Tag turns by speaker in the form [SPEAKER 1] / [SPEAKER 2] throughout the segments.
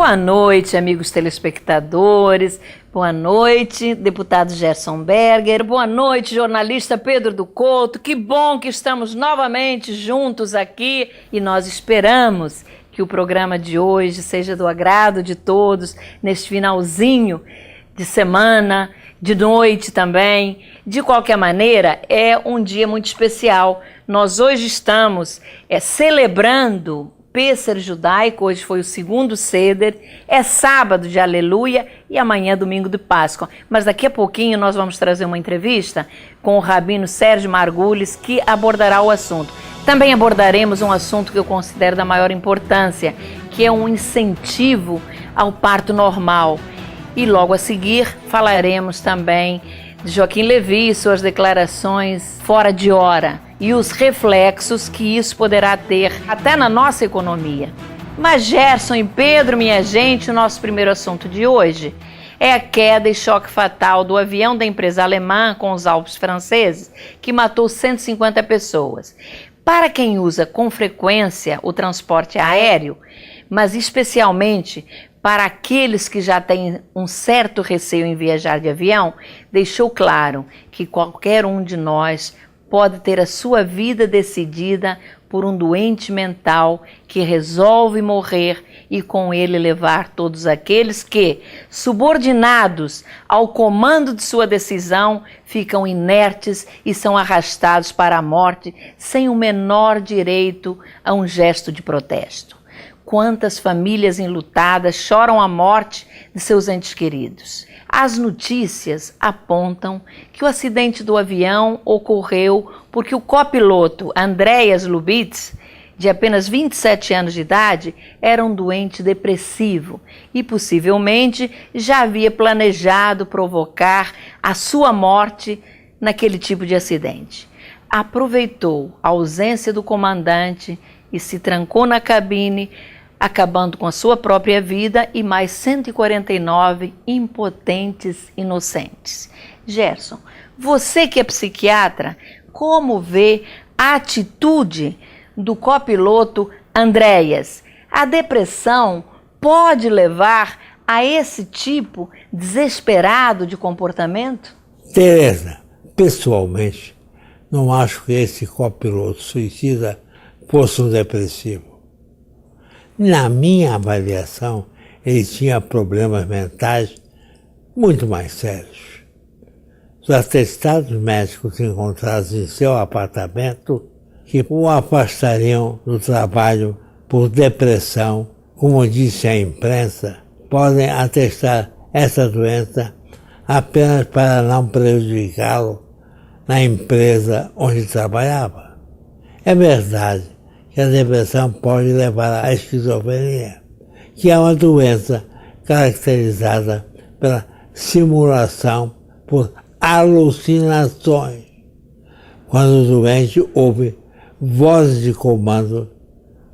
[SPEAKER 1] Boa noite, amigos telespectadores. Boa noite, deputado Gerson Berger. Boa noite, jornalista Pedro do Couto. Que bom que estamos novamente juntos aqui e nós esperamos que o programa de hoje seja do agrado de todos neste finalzinho de semana, de noite também. De qualquer maneira, é um dia muito especial. Nós hoje estamos celebrando Pêssar judaico, hoje foi o segundo Seder, é sábado de Aleluia e amanhã é domingo de Páscoa. Mas daqui a pouquinho nós vamos trazer uma entrevista com o rabino Sérgio Margulis, que abordará o assunto. Também abordaremos um assunto que eu considero da maior importância, que é um incentivo ao parto normal. E logo a seguir falaremos também de Joaquim Levy e suas declarações fora de hora e os reflexos que isso poderá ter até na nossa economia. Mas Gerson e Pedro, minha gente, o nosso primeiro assunto de hoje é a queda e choque fatal do avião da empresa alemã com os Alpes franceses, que matou 150 pessoas. Para quem usa com frequência o transporte aéreo, mas especialmente para aqueles que já têm um certo receio em viajar de avião, deixou claro que qualquer um de nós pode ter a sua vida decidida por um doente mental que resolve morrer e com ele levar todos aqueles que, subordinados ao comando de sua decisão, ficam inertes e são arrastados para a morte sem o menor direito a um gesto de protesto. Quantas famílias enlutadas choram a morte de seus entes queridos. As notícias apontam que o acidente do avião ocorreu porque o copiloto Andreas Lubitz, de apenas 27 anos de idade, era um doente depressivo e possivelmente já havia planejado provocar a sua morte naquele tipo de acidente. Aproveitou a ausência do comandante e se trancou na cabine, acabando com a sua própria vida e mais 149 impotentes inocentes. Gerson, você que é psiquiatra, como vê a atitude do copiloto Andreas? A depressão pode levar a esse tipo desesperado de comportamento?
[SPEAKER 2] Tereza, pessoalmente, não acho que esse copiloto suicida fosse um depressivo. Na minha avaliação, ele tinha problemas mentais muito mais sérios. Os atestados médicos encontrados em seu apartamento que o afastariam do trabalho por depressão, como disse a imprensa, podem atestar essa doença apenas para não prejudicá-lo na empresa onde trabalhava. É verdade que a depressão pode levar à esquizofrenia, que é uma doença caracterizada pela simulação por alucinações, quando o doente ouve vozes de comando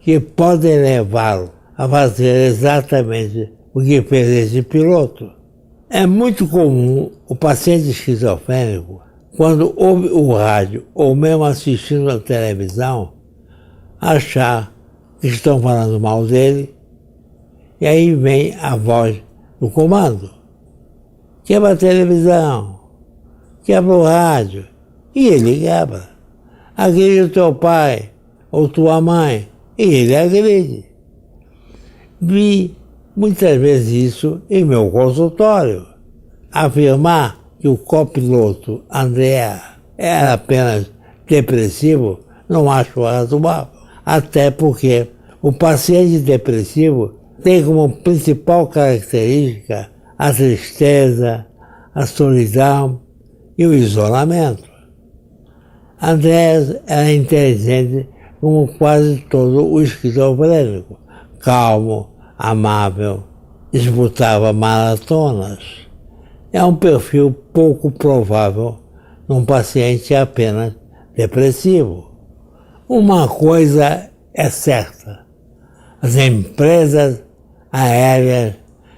[SPEAKER 2] que podem levá-lo a fazer exatamente o que fez esse piloto. É muito comum o paciente esquizofrênico, quando ouve o rádio ou mesmo assistindo a televisão, achar que estão falando mal dele, e aí vem a voz do comando. Quebra a televisão, quebra o rádio, e ele quebra. Agride o teu pai ou tua mãe, e ele agride. Vi muitas vezes isso em meu consultório. Afirmar que o copiloto André era apenas depressivo, não acho razoável. Até porque o paciente depressivo tem como principal característica a tristeza, a solidão e o isolamento. Andrés era inteligente como quase todo o esquizofrênico, calmo, amável, disputava maratonas. É um perfil pouco provável num paciente apenas depressivo. Uma coisa é certa, as empresas aéreas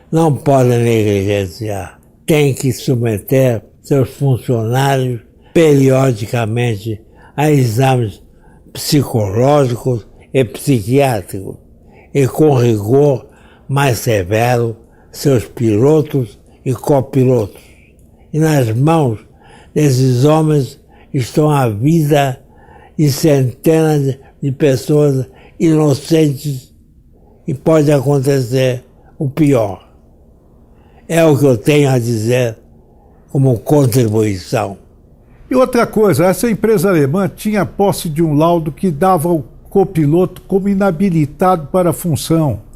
[SPEAKER 2] não podem negligenciar, têm que submeter seus funcionários periodicamente a exames psicológicos e psiquiátricos e com rigor mais severo seus pilotos e copilotos. E nas mãos desses homens estão a vida de centenas de pessoas inocentes e pode acontecer o pior. É o que eu tenho a dizer como contribuição.
[SPEAKER 3] E outra coisa, essa empresa alemã tinha posse de um laudo que dava ao copiloto como inabilitado para a função,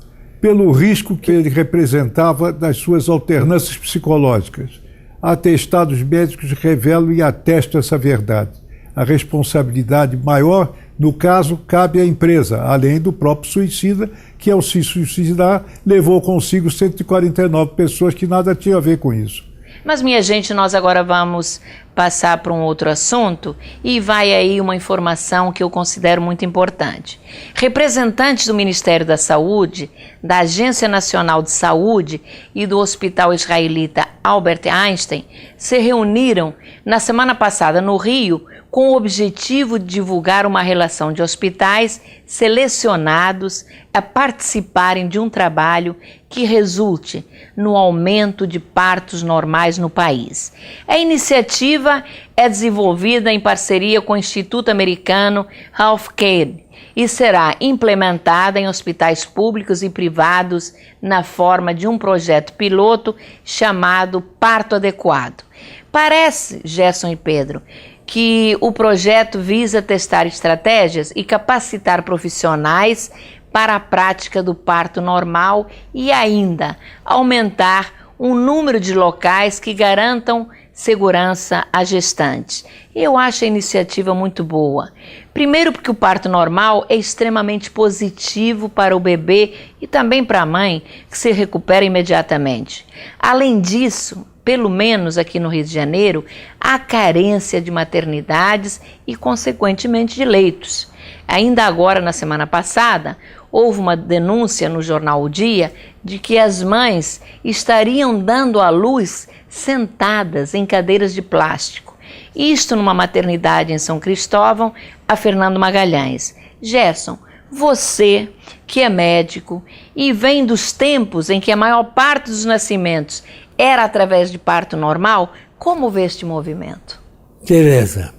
[SPEAKER 3] pelo risco que ele representava das suas alternâncias psicológicas. Atestados médicos revelam e atestam essa verdade. A responsabilidade maior, no caso, cabe à empresa, além do próprio suicida, que ao se suicidar levou consigo 149 pessoas que nada tinham a ver com isso.
[SPEAKER 1] Mas, minha gente, nós agora vamos passar para um outro assunto e vai aí uma informação que eu considero muito importante. Representantes do Ministério da Saúde, da Agência Nacional de Saúde e do Hospital Israelita Albert Einstein se reuniram na semana passada no Rio com o objetivo de divulgar uma relação de hospitais selecionados a participarem de um trabalho que resulte no aumento de partos normais no país. A iniciativa é desenvolvida em parceria com o Instituto Americano Healthcare e será implementada em hospitais públicos e privados na forma de um projeto piloto chamado Parto Adequado. Parece, Gerson e Pedro, que o projeto visa testar estratégias e capacitar profissionais para a prática do parto normal e ainda aumentar o número de locais que garantam segurança à gestante. Eu acho a iniciativa muito boa. Primeiro porque o parto normal é extremamente positivo para o bebê e também para a mãe, que se recupera imediatamente. Além disso, pelo menos aqui no Rio de Janeiro, há carência de maternidades e, consequentemente, de leitos. Ainda agora, na semana passada, houve uma denúncia no jornal O Dia de que as mães estariam dando à luz sentadas em cadeiras de plástico. Isto numa maternidade em São Cristóvão, a Fernando Magalhães. Gerson, você que é médico e vem dos tempos em que a maior parte dos nascimentos era através de parto normal, como vê este movimento?
[SPEAKER 2] Tereza,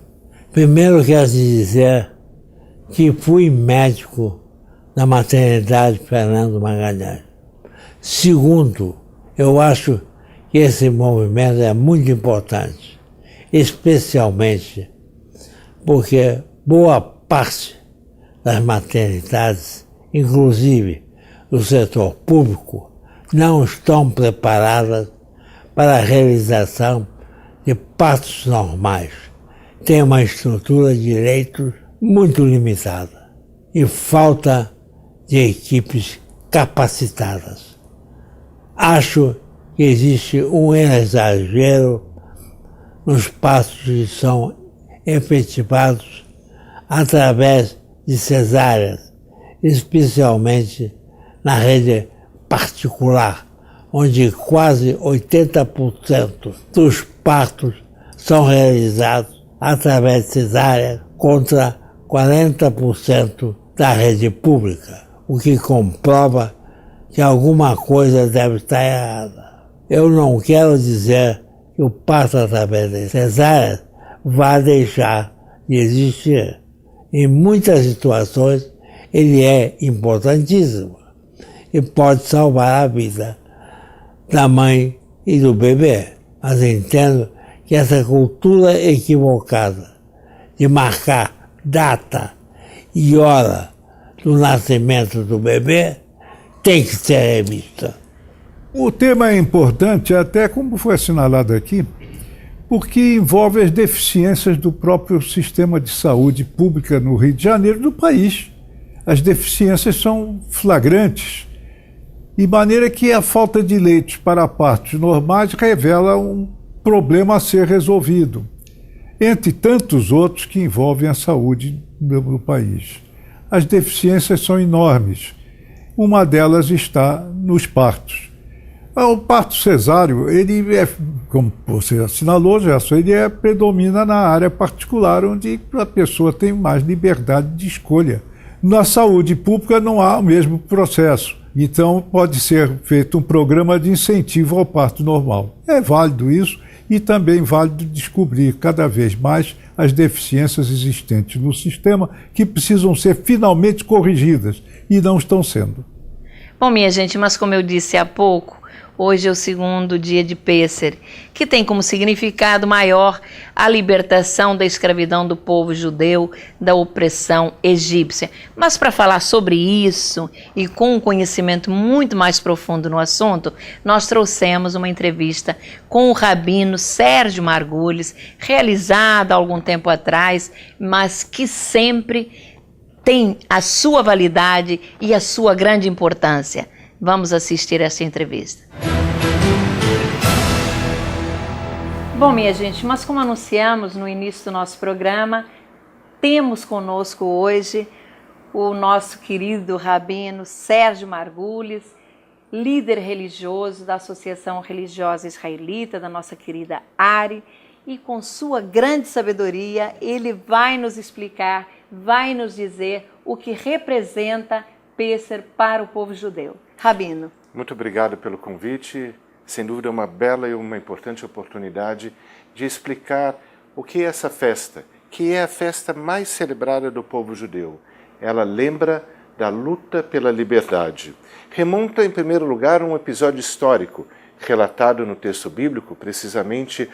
[SPEAKER 2] primeiro quero te dizer que fui médico na maternidade Fernando Magalhães. Segundo, eu acho que esse movimento é muito importante, especialmente porque boa parte das maternidades, inclusive do setor público, não estão preparadas para a realização de partos normais. Tem uma estrutura de leitos muito limitada e falta de equipes capacitadas. Acho que existe um exagero nos partos que são efetivados através de cesáreas, especialmente na rede particular, onde quase 80% dos partos são realizados através de cesárea contra 40% da rede pública, o que comprova que alguma coisa deve estar errada. Eu não quero dizer que o parto através de cesárea vai deixar de existir. Em muitas situações ele é importantíssimo e pode salvar a vida da mãe e do bebê. Mas entendo que essa cultura equivocada de marcar data e hora do nascimento do bebê tem que ser revista.
[SPEAKER 3] O tema é importante, até como foi assinalado aqui, porque envolve as deficiências do próprio sistema de saúde pública no Rio de Janeiro do país. As deficiências são flagrantes, de maneira que a falta de leitos para partos normais revela um problema a ser resolvido, entre tantos outros que envolvem a saúde do país. As deficiências são enormes. Uma delas está nos partos. O parto cesáreo, ele é, como você assinalou, Gerson, ele predomina na área particular, onde a pessoa tem mais liberdade de escolha. Na saúde pública não há o mesmo processo. Então, pode ser feito um programa de incentivo ao parto normal. É válido isso e também válido descobrir cada vez mais as deficiências existentes no sistema que precisam ser finalmente corrigidas e não estão sendo.
[SPEAKER 1] Bom, minha gente, mas como eu disse há pouco, hoje é o segundo dia de Pêssar, que tem como significado maior a libertação da escravidão do povo judeu, da opressão egípcia. Mas para falar sobre isso e com um conhecimento muito mais profundo no assunto, nós trouxemos uma entrevista com o rabino Sérgio Margulis, realizada há algum tempo atrás, mas que sempre tem a sua validade e a sua grande importância. Vamos assistir essa entrevista. Bom, minha gente, mas como anunciamos no início do nosso programa, temos conosco hoje o nosso querido rabino Sérgio Margulis, líder religioso da Associação Religiosa Israelita, da nossa querida ARI, e com sua grande sabedoria, ele vai nos explicar, vai nos dizer o que representa Pêssar para o povo judeu. Rabino.
[SPEAKER 4] Muito obrigado pelo convite. Sem dúvida, uma bela e uma importante oportunidade de explicar o que é essa festa, que é a festa mais celebrada do povo judeu. Ela lembra da luta pela liberdade. Remonta, em primeiro lugar, um episódio histórico, relatado no texto bíblico, precisamente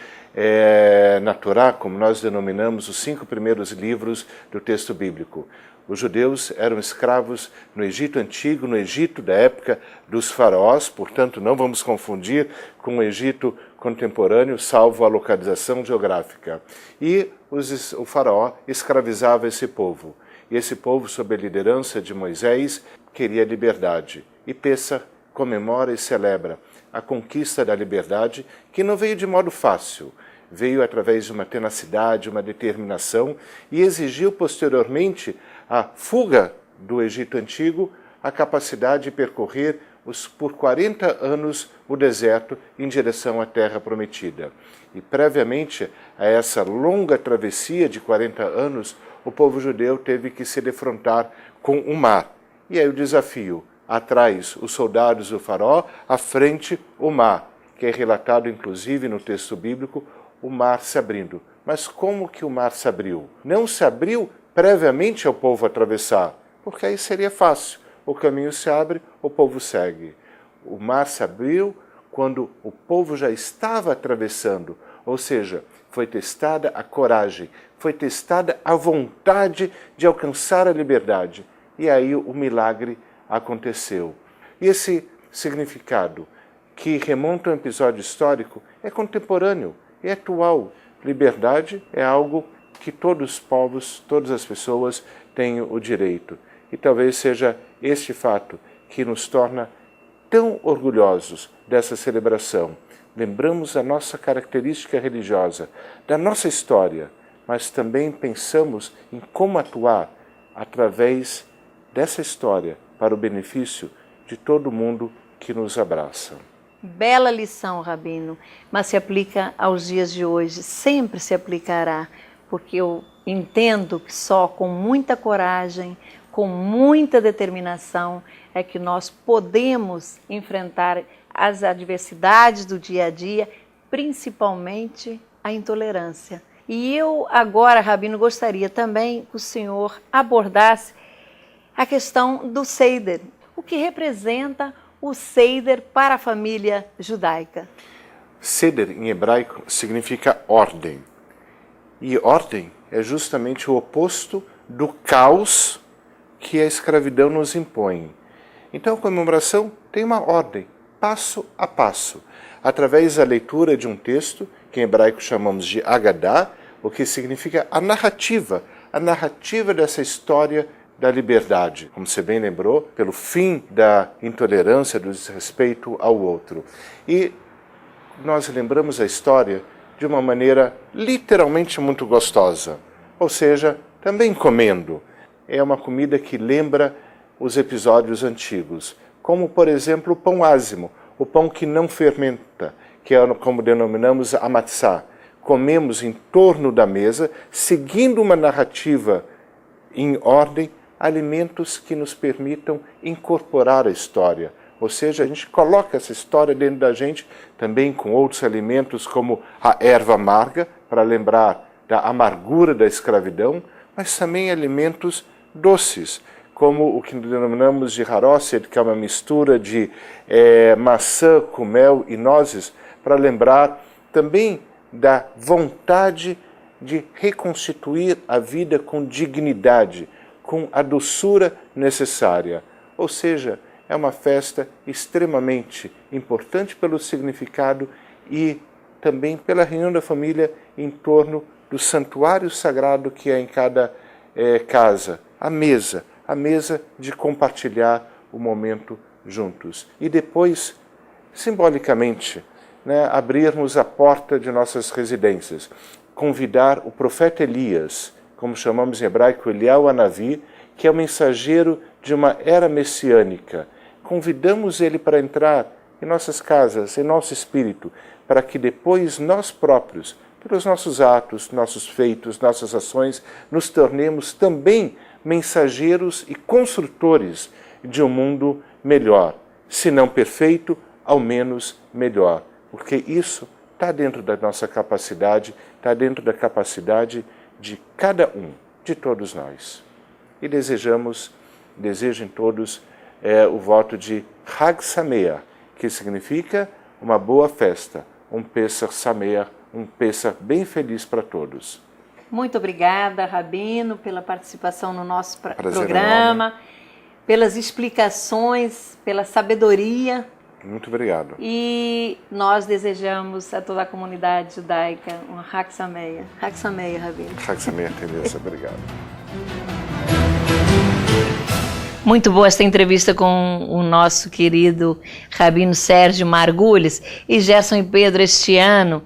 [SPEAKER 4] na Torá, como nós denominamos os 5 primeiros livros do texto bíblico. Os judeus eram escravos no Egito Antigo, no Egito da época dos faraós, portanto não vamos confundir com o Egito contemporâneo, salvo a localização geográfica. E o faraó escravizava esse povo. E esse povo, sob a liderança de Moisés, queria liberdade. E Pêssar comemora e celebra a conquista da liberdade, que não veio de modo fácil. Veio através de uma tenacidade, uma determinação, e exigiu posteriormente a fuga do Egito Antigo, a capacidade de percorrer por 40 anos o deserto em direção à Terra Prometida. E previamente a essa longa travessia de 40 anos, o povo judeu teve que se defrontar com o mar. E aí o desafio, atrás os soldados do faraó, à frente o mar, que é relatado inclusive no texto bíblico, o mar se abrindo. Mas como que o mar se abriu? Não se abriu previamente ao povo atravessar, porque aí seria fácil. O caminho se abre, o povo segue. O mar se abriu quando o povo já estava atravessando, ou seja, foi testada a coragem, foi testada a vontade de alcançar a liberdade. E aí o milagre aconteceu. E esse significado, que remonta a um episódio histórico, é contemporâneo, é atual. Liberdade é algo que todos os povos, todas as pessoas têm o direito. E talvez seja este fato que nos torna tão orgulhosos dessa celebração. Lembramos a nossa característica religiosa, da nossa história, mas também pensamos em como atuar através dessa história para o benefício de todo mundo que nos abraça.
[SPEAKER 1] Bela lição, Rabino, mas se aplica aos dias de hoje, sempre se aplicará, porque eu entendo que só com muita coragem, com muita determinação, é que nós podemos enfrentar as adversidades do dia a dia, principalmente a intolerância. E eu agora, Rabino, gostaria também que o senhor abordasse a questão do Seder, o que representa o Seder para a família judaica.
[SPEAKER 4] Seder, em hebraico, significa ordem. E ordem é justamente o oposto do caos que a escravidão nos impõe. Então a comemoração tem uma ordem, passo a passo, através da leitura de um texto, que em hebraico chamamos de Agadá, o que significa a narrativa dessa história da liberdade, como você bem lembrou, pelo fim da intolerância, do desrespeito ao outro. E nós lembramos a história de uma maneira literalmente muito gostosa, ou seja, também comendo. É uma comida que lembra os episódios antigos, como, por exemplo, o pão ázimo, o pão que não fermenta, que é como denominamos a matzá. Comemos em torno da mesa, seguindo uma narrativa em ordem, alimentos que nos permitam incorporar a história. Ou seja, a gente coloca essa história dentro da gente, também com outros alimentos como a erva amarga, para lembrar da amargura da escravidão, mas também alimentos doces, como o que denominamos de haroset, que é uma mistura de maçã com mel e nozes, para lembrar também da vontade de reconstituir a vida com dignidade, com a doçura necessária. Ou seja, é uma festa extremamente importante pelo significado e também pela reunião da família em torno do santuário sagrado que é em cada casa, a mesa de compartilhar o momento juntos. E depois, simbolicamente, abrirmos a porta de nossas residências, convidar o profeta Elias, como chamamos em hebraico Eliyahu Hanavi, que é o mensageiro de uma era messiânica. Convidamos ele para entrar em nossas casas, em nosso espírito, para que depois nós próprios, pelos nossos atos, nossos feitos, nossas ações, nos tornemos também mensageiros e construtores de um mundo melhor. Se não perfeito, ao menos melhor. Porque isso está dentro da nossa capacidade, está dentro da capacidade de cada um, de todos nós. E desejo em todos o voto de Hag Sameach, que significa uma boa festa, um Pesach Sameach, um Pesach bem feliz para todos.
[SPEAKER 1] Muito obrigada, Rabino, pela participação no nosso programa, pelas explicações, pela sabedoria.
[SPEAKER 4] Muito obrigado.
[SPEAKER 1] E nós desejamos a toda a comunidade judaica um Hag Sameach. Hag Sameach, Rabino.
[SPEAKER 4] Hag Sameach, obrigado.
[SPEAKER 1] Muito boa esta entrevista com o nosso querido Rabino Sérgio Margulis e Gerson e Pedro. Este ano,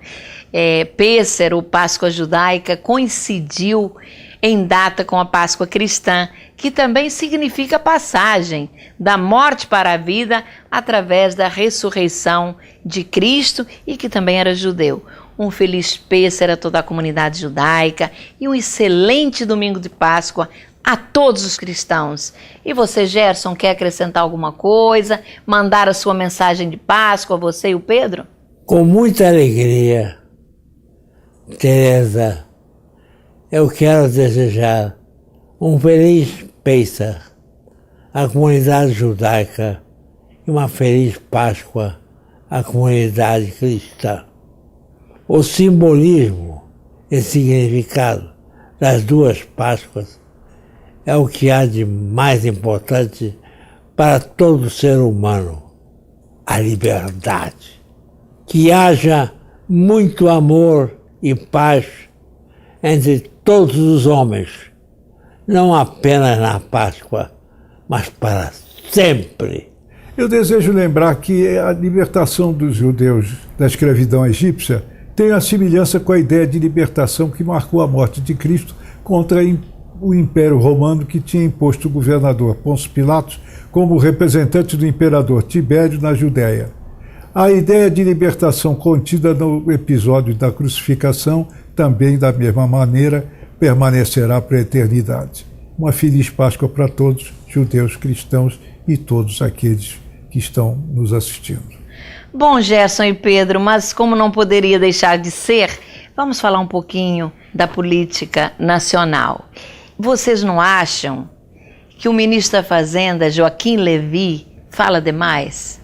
[SPEAKER 1] Pêssar, ou Páscoa Judaica, coincidiu em data com a Páscoa Cristã, que também significa passagem da morte para a vida através da ressurreição de Cristo e que também era judeu. Um feliz Pêssar a toda a comunidade judaica e um excelente domingo de Páscoa a todos os cristãos. E você, Gerson, quer acrescentar alguma coisa? Mandar a sua mensagem de Páscoa, você e o Pedro?
[SPEAKER 2] Com muita alegria, Teresa, eu quero desejar um feliz Pêssar à comunidade judaica e uma feliz Páscoa à comunidade cristã. O simbolismo e significado das duas Páscoas é o que há de mais importante para todo ser humano, a liberdade. Que haja muito amor e paz entre todos os homens, não apenas na Páscoa, mas para sempre.
[SPEAKER 3] Eu desejo lembrar que a libertação dos judeus da escravidão egípcia tem a semelhança com a ideia de libertação que marcou a morte de Cristo contra o Império Romano, que tinha imposto o governador Pôncio Pilatos como representante do imperador Tibério na Judéia. A ideia de libertação contida no episódio da crucificação também, da mesma maneira, permanecerá para a eternidade. Uma feliz Páscoa para todos, judeus, cristãos e todos aqueles que estão nos assistindo.
[SPEAKER 1] Bom, Gerson e Pedro, mas como não poderia deixar de ser, vamos falar um pouquinho da política nacional. Vocês não acham que o ministro da Fazenda, Joaquim Levy, fala demais?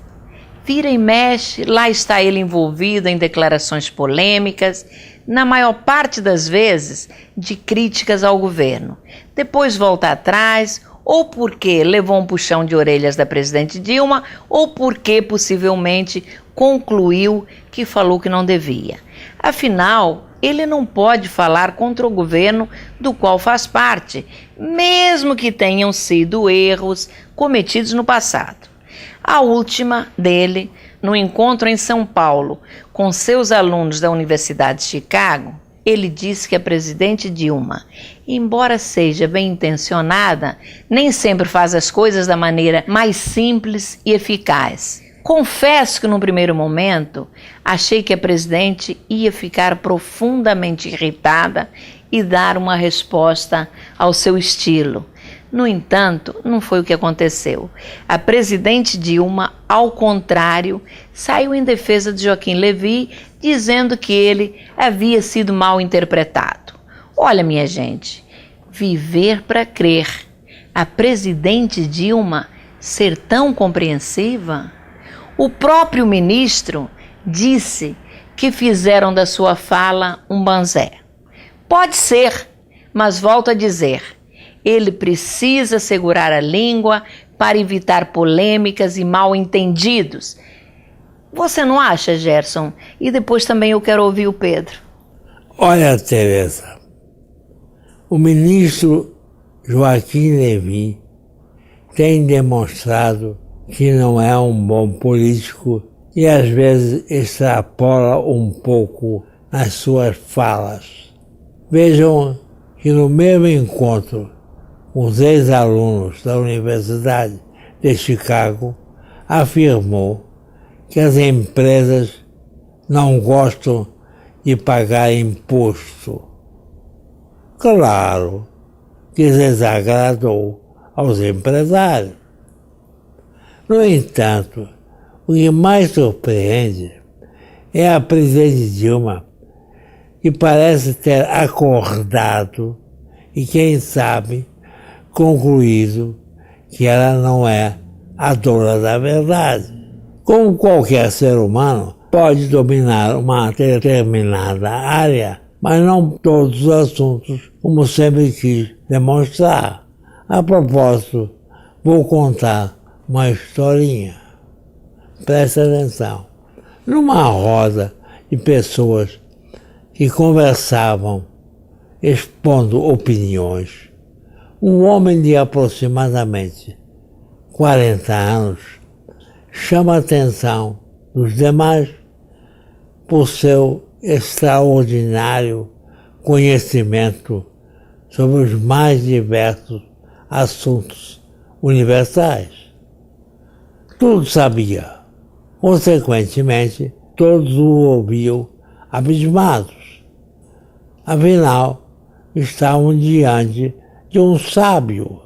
[SPEAKER 1] Vira e mexe, lá está ele envolvido em declarações polêmicas, na maior parte das vezes de críticas ao governo. Depois volta atrás, ou porque levou um puxão de orelhas da presidente Dilma, ou porque possivelmente concluiu que falou que não devia. Afinal, ele não pode falar contra o governo do qual faz parte, mesmo que tenham sido erros cometidos no passado. A última dele, no encontro em São Paulo com seus alunos da Universidade de Chicago, ele disse que a presidente Dilma, embora seja bem intencionada, nem sempre faz as coisas da maneira mais simples e eficaz. Confesso que no primeiro momento achei que a presidente ia ficar profundamente irritada e dar uma resposta ao seu estilo. No entanto, não foi o que aconteceu. A presidente Dilma, ao contrário, saiu em defesa de Joaquim Levy, dizendo que ele havia sido mal interpretado. Olha, minha gente, viver para crer. A presidente Dilma ser tão compreensiva? O próprio ministro disse que fizeram da sua fala um banzé. Pode ser, mas volto a dizer, ele precisa segurar a língua para evitar polêmicas e mal-entendidos. Você não acha, Gerson? E depois também eu quero ouvir o Pedro.
[SPEAKER 2] Olha, Tereza, o ministro Joaquim Levy tem demonstrado que não é um bom político e às vezes extrapola um pouco nas suas falas. Vejam que no mesmo encontro com os ex-alunos da Universidade de Chicago, afirmou que as empresas não gostam de pagar imposto. Claro que desagradou aos empresários. No entanto, o que mais surpreende é a presidente Dilma, que parece ter acordado e, quem sabe, concluído que ela não é a dona da verdade. Como qualquer ser humano pode dominar uma determinada área, mas não todos os assuntos, como sempre quis demonstrar. A propósito, vou contar uma historinha. Presta atenção. Numa roda de pessoas que conversavam, expondo opiniões, um homem de aproximadamente 40 anos chama a atenção dos demais por seu extraordinário conhecimento sobre os mais diversos assuntos universais. Tudo sabia. Consequentemente, todos o ouviam abismados. Afinal, estavam diante de um sábio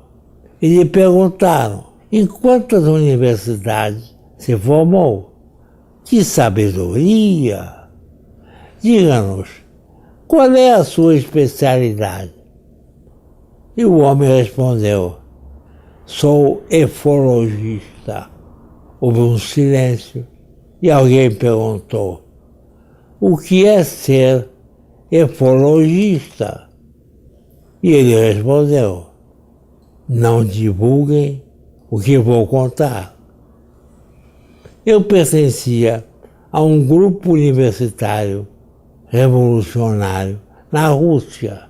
[SPEAKER 2] e lhe perguntaram em quantas universidades se formou. Que sabedoria! Diga-nos, qual é a sua especialidade? E o homem respondeu, sou efologista. Houve um silêncio e alguém perguntou, o que é ser efologista? E ele respondeu, não divulguem o que vou contar. Eu pertencia a um grupo universitário revolucionário na Rússia.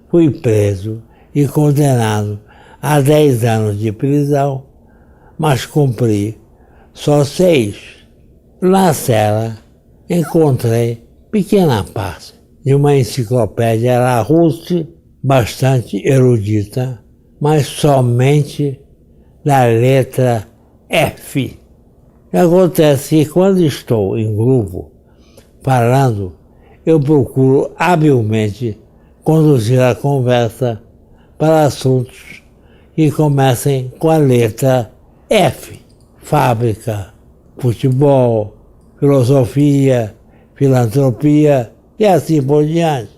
[SPEAKER 2] Fui preso e condenado a 10 anos de prisão, mas cumpri só 6. Na cela encontrei pequena parte de uma enciclopédia Larousse, bastante erudita, mas somente da letra F. Acontece que quando estou em grupo falando, eu procuro habilmente conduzir a conversa para assuntos que comecem com a letra F. Fábrica, futebol, filosofia, filantropia e assim por diante.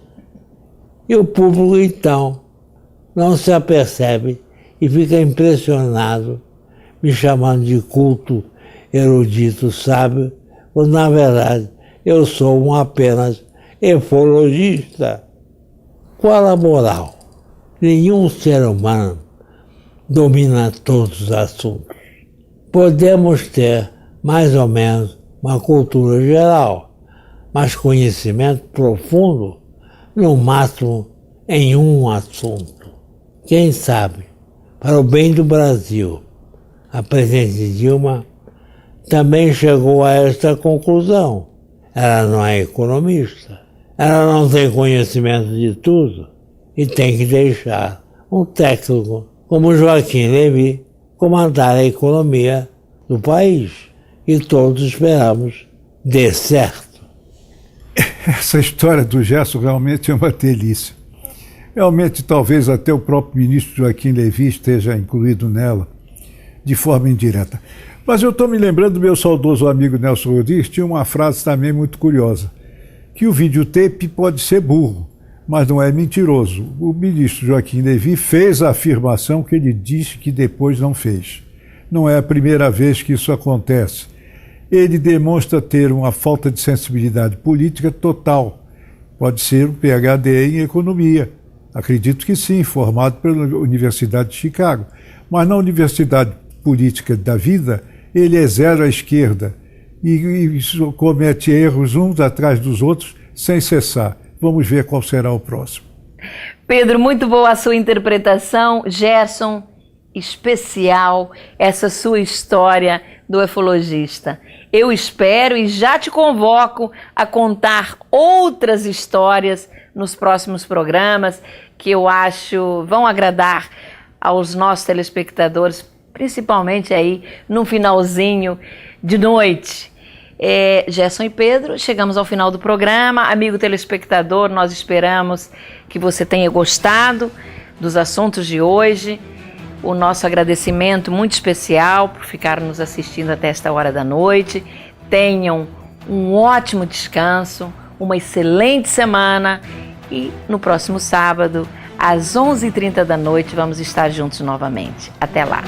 [SPEAKER 2] E o público, então, não se apercebe e fica impressionado, me chamando de culto, erudito, sábio, quando na verdade eu sou um apenas efologista. Qual a moral? Nenhum ser humano domina todos os assuntos. Podemos ter mais ou menos uma cultura geral, mas conhecimento profundo, no máximo em um assunto. Quem sabe, para o bem do Brasil, a presidente Dilma também chegou a esta conclusão. Ela não é economista, ela não tem conhecimento de tudo e tem que deixar um técnico como Joaquim Levy comandar a economia do país. E todos esperamos dê certo.
[SPEAKER 3] Essa história do Gerson realmente é uma delícia. Realmente, talvez até o próprio ministro Joaquim Levy esteja incluído nela, de forma indireta. Mas eu estou me lembrando do meu saudoso amigo Nelson Rodrigues, tinha uma frase também muito curiosa, que o videotape pode ser burro, mas não é mentiroso. O ministro Joaquim Levy fez a afirmação que ele disse que depois não fez. Não é a primeira vez que isso acontece. Ele demonstra ter uma falta de sensibilidade política total. Pode ser um PhD em economia. Acredito que sim, formado pela Universidade de Chicago. Mas na Universidade Política da Vida, ele é zero à esquerda e comete erros uns atrás dos outros sem cessar. Vamos ver qual será o próximo.
[SPEAKER 1] Pedro, muito boa a sua interpretação. Gerson, especial essa sua história do ufologista. Eu espero e já te convoco a contar outras histórias nos próximos programas que eu acho vão agradar aos nossos telespectadores, principalmente aí no finalzinho de noite. Gerson e Pedro, chegamos ao final do programa. Amigo telespectador, nós esperamos que você tenha gostado dos assuntos de hoje. O nosso agradecimento muito especial por ficar nos assistindo até esta hora da noite. Tenham um ótimo descanso, uma excelente semana e no próximo sábado, às 11h30 da noite, vamos estar juntos novamente. Até lá!